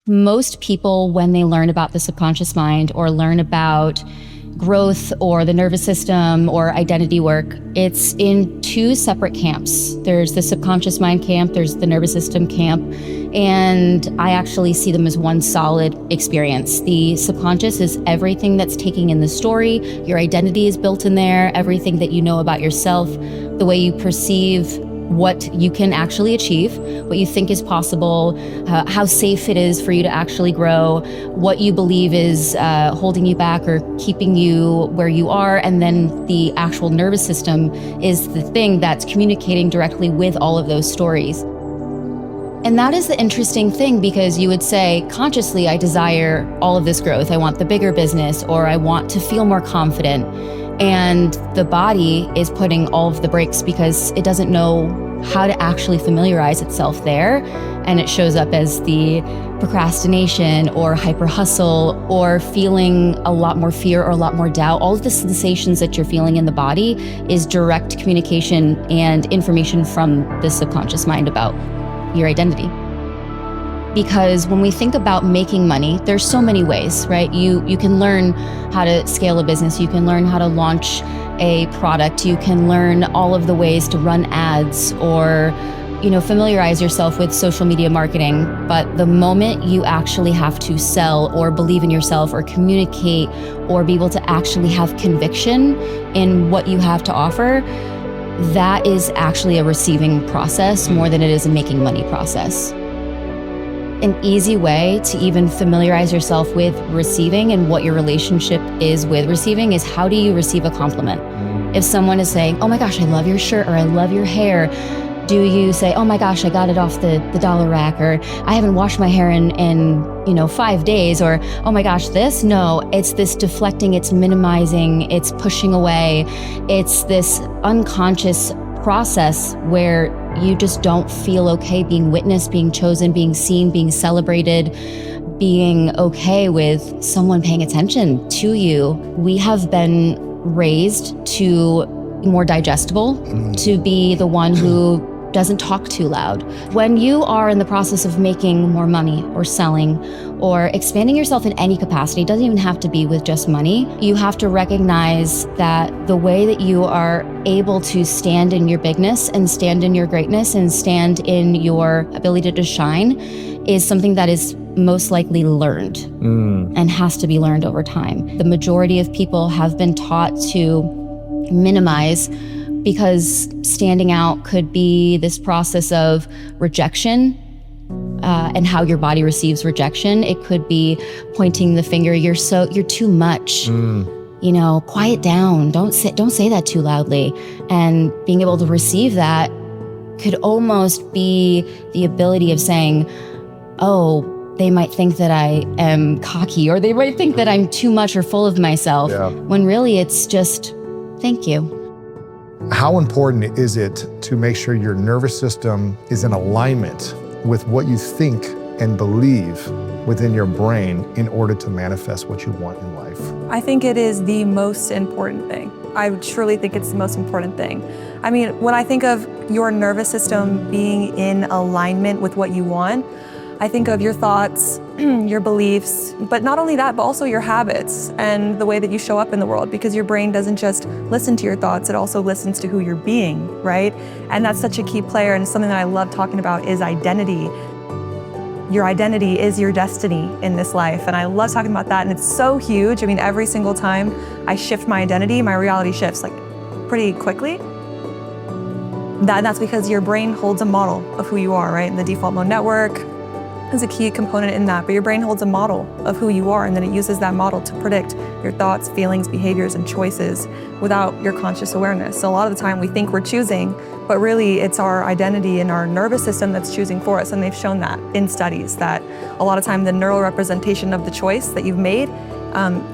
Most people, when they learn about the subconscious mind or learn about growth or the nervous system or identity work, it's in two separate camps. There's the subconscious mind camp, there's the nervous system camp, and I actually see them as one solid experience. The subconscious is everything that's taking in the story, your identity is built in there, everything that you know about yourself, the way you perceive what you can actually achieve, what you think is possible, how safe it is for you to actually grow, what you believe is holding you back or keeping you where you are. And then the actual nervous system is the thing that's communicating directly with all of those stories. And that is the interesting thing, because you would say, consciously, I desire all of this growth. I want the bigger business, or I want to feel more confident. And the body is putting all of the brakes because it doesn't know how to actually familiarize itself there. And it shows up as the procrastination or hyper hustle or feeling a lot more fear or a lot more doubt. All of the sensations that you're feeling in the body is direct communication and information from the subconscious mind about your identity. Because when we think about making money, there's so many ways, right? You can learn how to scale a business. You can learn how to launch a product. You can learn all of the ways to run ads or, familiarize yourself with social media marketing. But the moment you actually have to sell or believe in yourself or communicate or be able to actually have conviction in what you have to offer, that is actually a receiving process more than it is a making money process. An easy way to even familiarize yourself with receiving and what your relationship is with receiving is, how do you receive a compliment? If someone is saying, oh my gosh, I love your shirt, or I love your hair, do you say, oh my gosh, I got it off the dollar rack, or I haven't washed my hair in 5 days, or oh my gosh, this? No, it's this deflecting, it's minimizing, it's pushing away. It's this unconscious process where you just don't feel okay being witnessed, being chosen, being seen, being celebrated, being okay with someone paying attention to you. We have been raised to be more digestible, to be the one who doesn't talk too loud. When you are in the process of making more money or selling or expanding yourself in any capacity, it doesn't even have to be with just money, you have to recognize that the way that you are able to stand in your bigness and stand in your greatness and stand in your ability to shine is something that is most likely learned and has to be learned over time. The majority of people have been taught to minimize, because standing out could be this process of rejection and how your body receives rejection. It could be pointing the finger, you're too much. Quiet down. Don't say that too loudly. And being able to receive that could almost be the ability of saying, oh, they might think that I am cocky, or they might think that I'm too much or full of myself, when really it's just, thank you. How important is it to make sure your nervous system is in alignment with what you think and believe within your brain in order to manifest what you want in life? I think it is the most important thing. I truly think it's the most important thing. I mean, when I think of your nervous system being in alignment with what you want, I think of your thoughts, your beliefs, but not only that, but also your habits and the way that you show up in the world, because your brain doesn't just listen to your thoughts, it also listens to who you're being, right? And that's such a key player, and something that I love talking about is identity. Your identity is your destiny in this life, and I love talking about that, and it's so huge. I mean, every single time I shift my identity, my reality shifts like pretty quickly. That's because your brain holds a model of who you are, right? And the default mode network is a key component in that, but your brain holds a model of who you are, and then it uses that model to predict your thoughts, feelings, behaviors, and choices without your conscious awareness. So a lot of the time we think we're choosing, but really it's our identity and our nervous system that's choosing for us, and they've shown that in studies, that a lot of time the neural representation of the choice that you've made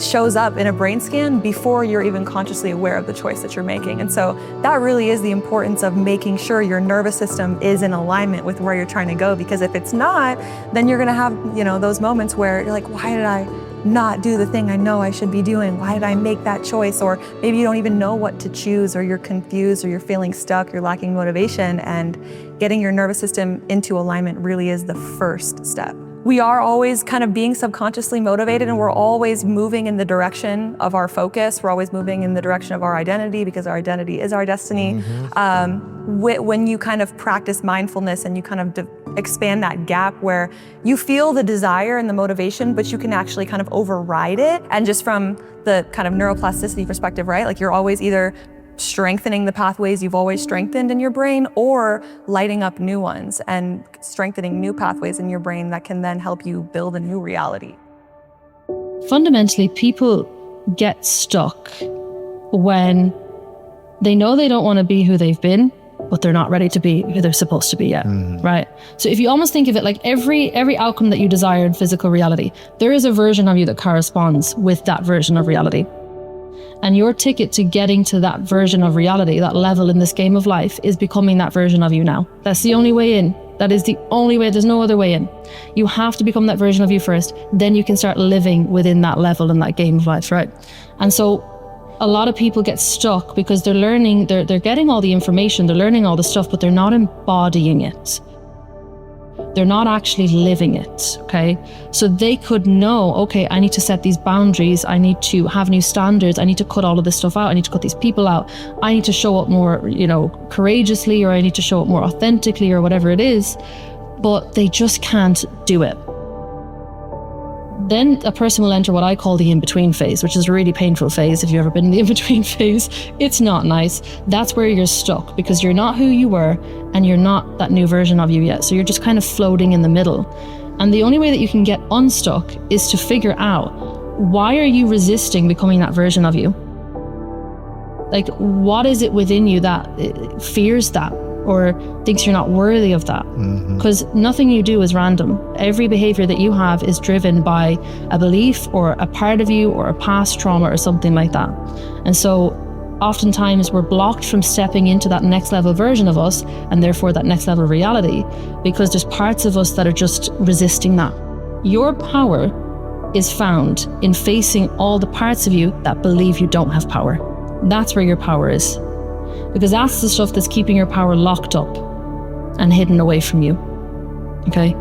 shows up in a brain scan before you're even consciously aware of the choice that you're making. And so that really is the importance of making sure your nervous system is in alignment with where you're trying to go, because if it's not, then you're gonna have, those moments where you're like, why did I not do the thing I know I should be doing? Why did I make that choice? Or maybe you don't even know what to choose, or you're confused, or you're feeling stuck, you're lacking motivation, and getting your nervous system into alignment really is the first step. we are always kind of being subconsciously motivated, and we're always moving in the direction of our focus. We're always moving in the direction of our identity, because our identity is our destiny. When you kind of practice mindfulness and you kind of expand that gap where you feel the desire and the motivation, but you can actually kind of override it. And just from the kind of neuroplasticity perspective, right? Like you're always either strengthening the pathways you've always strengthened in your brain, or lighting up new ones and strengthening new pathways in your brain that can then help you build a new reality. Fundamentally, people get stuck when they know they don't want to be who they've been, but they're not ready to be who they're supposed to be yet, right? So if you almost think of it like every outcome that you desire in physical reality, there is a version of you that corresponds with that version of reality. And your ticket to getting to that version of reality, that level in this game of life, is becoming that version of you now. That's the only way in. That is the only way. There's no other way in. You have to become that version of you first. Then you can start living within that level in that game of life, right? And so a lot of people get stuck because they're learning, they're getting all the information, they're learning all the stuff, but they're not embodying it. They're not actually living it, okay? So they could know, okay, I need to set these boundaries. I need to have new standards. I need to cut all of this stuff out. I need to cut these people out. I need to show up more, courageously, or I need to show up more authentically, or whatever it is, but they just can't do it. Then a person will enter what I call the in-between phase, which is a really painful phase. If you've ever been in the in-between phase, it's not nice. That's where you're stuck, because you're not who you were and you're not that new version of you yet. So you're just kind of floating in the middle. And the only way that you can get unstuck is to figure out, why are you resisting becoming that version of you? Like, what is it within you that fears that, or thinks you're not worthy of that? Because nothing you do is random. Every behavior that you have is driven by a belief or a part of you or a past trauma or something like that. And so oftentimes we're blocked from stepping into that next level version of us, and therefore that next level reality, because there's parts of us that are just resisting that. Your power is found in facing all the parts of you that believe you don't have power. That's where your power is. Because that's the stuff that's keeping your power locked up and hidden away from you, okay?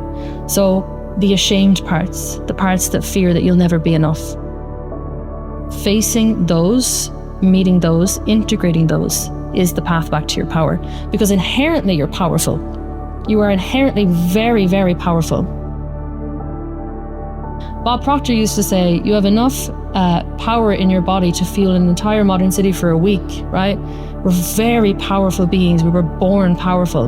So the ashamed parts, the parts that fear that you'll never be enough, facing those, meeting those, integrating those is the path back to your power. Because inherently you're powerful. You are inherently very, very powerful. Bob Proctor used to say, you have enough power in your body to fuel an entire modern city for a week, right? We're very powerful beings. We were born powerful,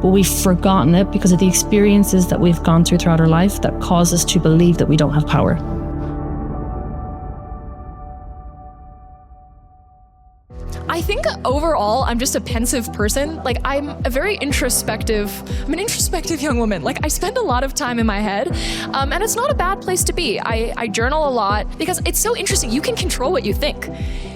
but we've forgotten it because of the experiences that we've gone through throughout our life that cause us to believe that we don't have power. I think overall, I'm just a pensive person. Like, I'm an introspective young woman. Like, I spend a lot of time in my head, and it's not a bad place to be. I journal a lot because it's so interesting. You can control what you think.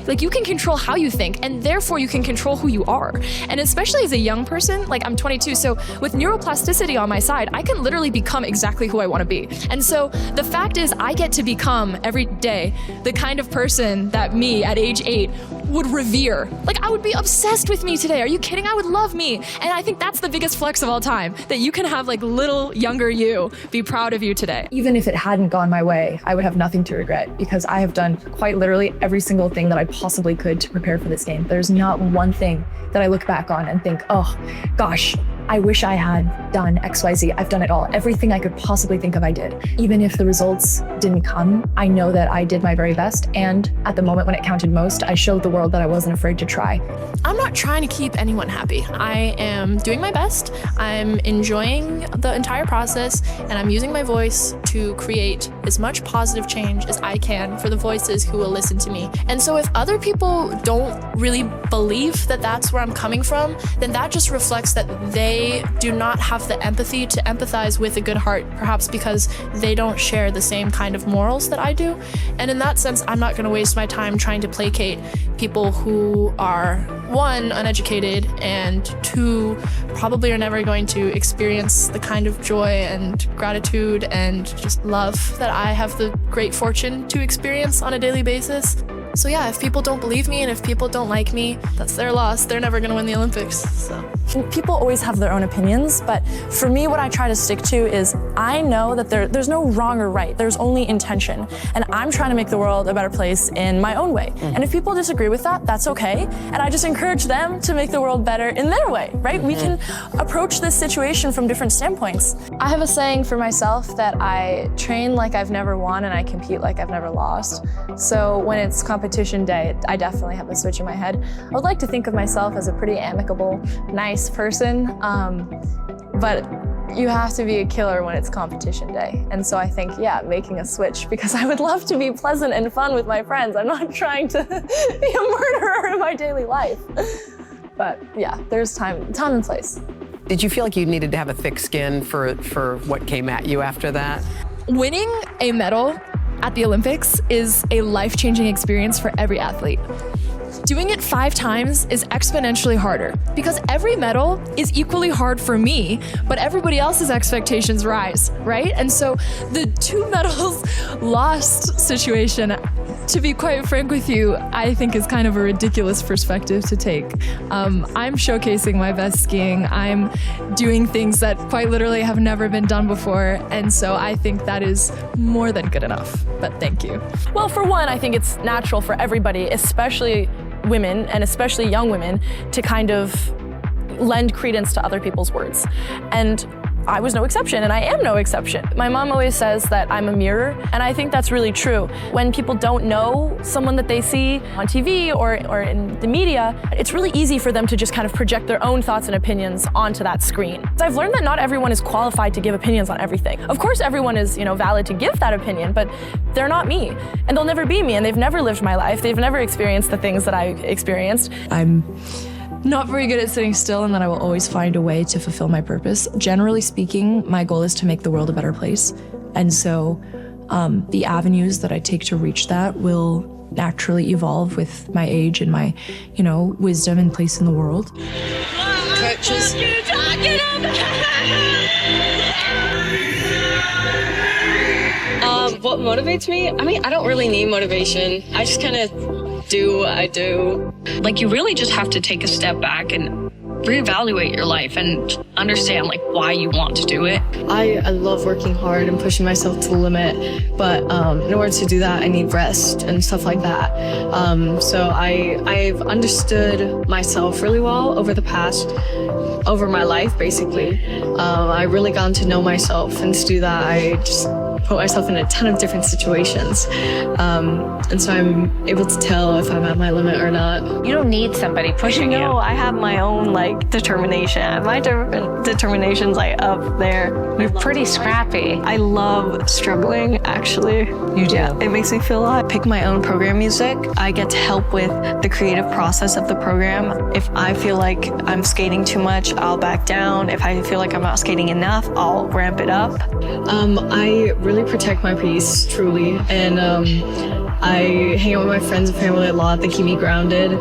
Like, you can control how you think, and therefore you can control who you are. And especially as a young person, like I'm 22, so with neuroplasticity on my side, I can literally become exactly who I want to be. And so the fact is, I get to become every day the kind of person that me at age 8 would revere. Like, I would be obsessed with me today. Are you kidding? I would love me. And I think that's the biggest flex of all time, that you can have like little younger you be proud of you today. Even if it hadn't gone my way, I would have nothing to regret, because I have done quite literally every single thing that I possibly could to prepare for this game. There's not one thing that I look back on and think, oh gosh, I wish I had done XYZ. I've done it all. Everything I could possibly think of, I did. Even if the results didn't come, I know that I did my very best. And at the moment when it counted most, I showed the world that I wasn't afraid to try. I'm not trying to keep anyone happy. I am doing my best. I'm enjoying the entire process, and I'm using my voice to create as much positive change as I can for the voices who will listen to me. And so if other people don't really believe that that's where I'm coming from, then that just reflects that they do not have the empathy to empathize with a good heart, perhaps because they don't share the same kind of morals that I do. And in that sense, I'm not going to waste my time trying to placate people who are, 1, uneducated, and 2, probably are never going to experience the kind of joy and gratitude and just love that I have the great fortune to experience on a daily basis. So yeah, if people don't believe me and if people don't like me, that's their loss. They're never going to win the Olympics, so. People always have their own opinions, but for me, what I try to stick to is I know that there's no wrong or right. There's only intention. And I'm trying to make the world a better place in my own way. And if people disagree with that, that's okay. And I just encourage them to make the world better in their way, right? We can approach this situation from different standpoints. I have a saying for myself that I train like I've never won and I compete like I've never lost. So when it's competition day, I definitely have a switch in my head. I would like to think of myself as a pretty amicable, nice person, but you have to be a killer when it's competition day. And so I think, yeah, making a switch, because I would love to be pleasant and fun with my friends. I'm not trying to be a murderer in my daily life. But yeah, there's time and place. Did you feel like you needed to have a thick skin for what came at you after that? Winning a medal at the Olympics is a life-changing experience for every athlete. Doing it 5 times is exponentially harder because every medal is equally hard for me, but everybody else's expectations rise, right? And so the 2 medals lost situation, to be quite frank with you, I think is kind of a ridiculous perspective to take. I'm showcasing my best skiing. I'm doing things that quite literally have never been done before. And so I think that is more than good enough, but thank you. Well, for one, I think it's natural for everybody, especially women and especially young women, to kind of lend credence to other people's words. And I was no exception, and I am no exception. My mom always says that I'm a mirror, and I think that's really true. When people don't know someone that they see on TV or in the media, it's really easy for them to just kind of project their own thoughts and opinions onto that screen. I've learned that not everyone is qualified to give opinions on everything. Of course, everyone is, valid to give that opinion, but they're not me, and they'll never be me, and they've never lived my life. They've never experienced the things that I experienced. I'm not very good at sitting still, and that I will always find a way to fulfill my purpose. Generally speaking, my goal is to make the world a better place. And so the avenues that I take to reach that will naturally evolve with my age and my, wisdom and place in the world. Coaches. What motivates me? I don't really need motivation. I just kind of do what I do. Like, you really just have to take a step back and reevaluate your life and understand why you want to do it. I love working hard and pushing myself to the limit, but in order to do that, I need rest and stuff like that. So I've understood myself really well over my life, basically. I really gotten to know myself, and to do that, I just put myself in a ton of different situations. And so I'm able to tell if I'm at my limit or not. You don't need somebody pushing you. I have my own determination. My determination's up there. You're pretty scrappy. I love struggling, actually. You do? Yeah, it makes me feel alive. I pick my own program music. I get to help with the creative process of the program. If I feel like I'm skating too much, I'll back down. If I feel like I'm not skating enough, I'll ramp it up. I really protect my peace, truly. And I hang out with my friends and family a lot. They keep me grounded.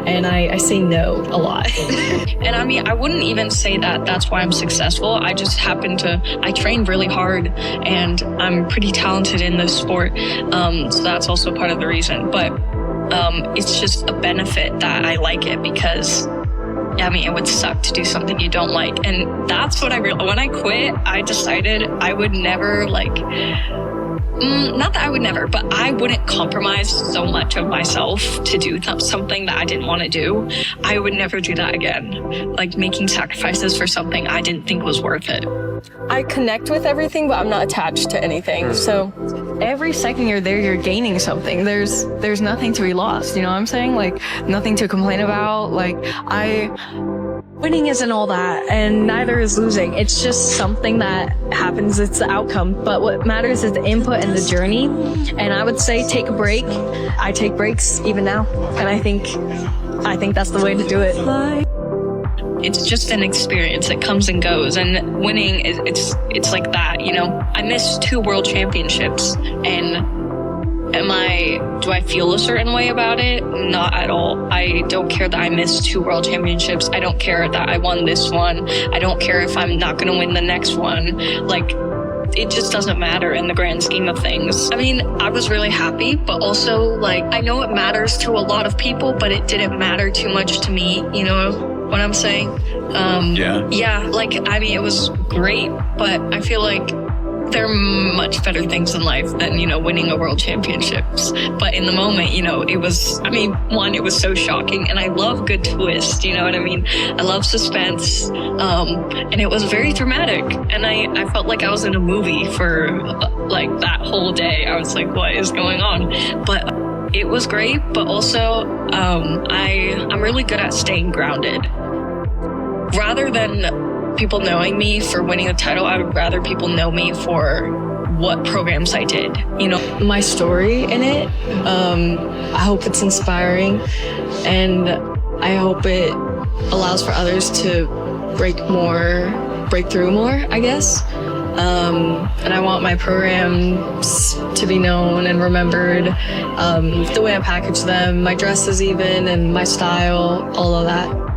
And I say no a lot. And I wouldn't even say that that's why I'm successful. I just I train really hard, and I'm pretty talented in this sport. So that's also part of the reason. But it's just a benefit that I like it, because it would suck to do something you don't like. And that's what when I quit, I decided I would never not that I would never, but I wouldn't compromise so much of myself to do something that I didn't want to do. I would never do that again. Making sacrifices for something I didn't think was worth it. I connect with everything, but I'm not attached to anything. So every second you're there, you're gaining something. There's nothing to be lost. You know what I'm saying? Nothing to complain about. Winning isn't all that, and neither is losing. It's just something that happens. It's the outcome. But what matters is the input and the journey. And I would say take a break. I take breaks even now. And I think that's the way to do it. It's just an experience that comes and goes, and winning it's like that. I missed 2 world championships, and do I feel a certain way about it? Not at all. I don't care that I missed 2 world championships. I don't care that I won this one. I don't care if I'm not going to win the next one. It just doesn't matter in the grand scheme of things. I was really happy, but also I know it matters to a lot of people, but it didn't matter too much to me, what I'm saying? Yeah, like, I mean, it was great, but I feel like there are much better things in life than, you know, winning a world championships. But in the moment, you know, it was, I mean, one, it was so shocking, and I love good twist, you know what I mean? I love suspense, and it was very dramatic, and I felt like I was in a movie for like that whole day. I was like, what is going on? But it was great, but also I'm really good at staying grounded. Rather than people knowing me for winning a title, I would rather people know me for what programs I did, you know? My story in it, I hope it's inspiring, and I hope it allows for others to break through more, I guess. And I want my programs to be known and remembered, the way I package them, my dresses even, and my style, all of that.